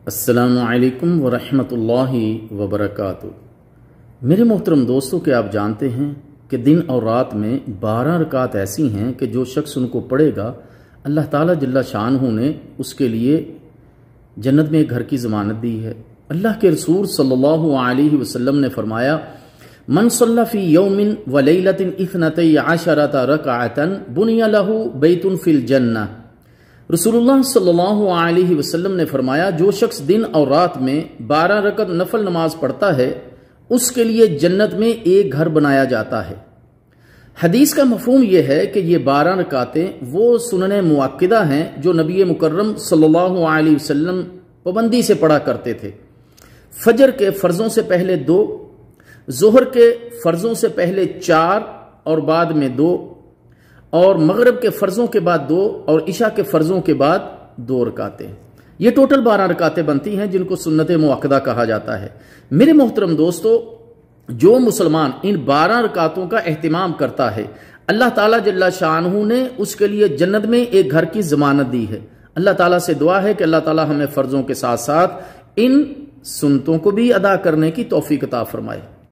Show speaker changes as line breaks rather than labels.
السلام علیکم ورحمۃ اللہ وبرکاتہ۔ میرے محترم دوستو، کہ آپ جانتے ہیں کہ دن اور رات میں 12 رکعت ایسی ہیں کہ جو شخص ان کو پڑھے گا اللہ تعالیٰ جل شانہ نے اس کے لیے جنت میں ایک گھر کی ضمانت دی ہے۔ اللہ کے رسول صلی اللہ علیہ وسلم نے فرمایا، من صلی فی یوم و لیلۃ 12 رکعۃ بنی لہ بیت فی الجنہ۔ رسول اللہ صلی اللہ علیہ وسلم نے فرمایا، جو شخص دن اور رات میں 12 رکعت نفل نماز پڑھتا ہے اس کے لیے جنت میں ایک گھر بنایا جاتا ہے۔ حدیث کا مفہوم یہ ہے کہ یہ 12 رکعتیں وہ سنن مؤکدہ ہیں جو نبی مکرم صلی اللہ علیہ وسلم پابندی سے پڑھا کرتے تھے۔ فجر کے فرضوں سے پہلے 2، ظہر کے فرضوں سے پہلے 4 اور بعد میں 2، اور مغرب کے فرضوں کے بعد 2 اور عشاء کے فرضوں کے بعد 2 رکعتیں۔ یہ ٹوٹل 12 رکعتیں بنتی ہیں جن کو سنت مؤکدہ کہا جاتا ہے۔ میرے محترم دوستو، جو مسلمان ان 12 رکعتوں کا اہتمام کرتا ہے اللہ تعالیٰ جل شانہ نے اس کے لیے جنت میں ایک گھر کی ضمانت دی ہے۔ اللہ تعالیٰ سے دعا ہے کہ اللہ تعالیٰ ہمیں فرضوں کے ساتھ ساتھ ان سنتوں کو بھی ادا کرنے کی توفیق عطا فرمائے۔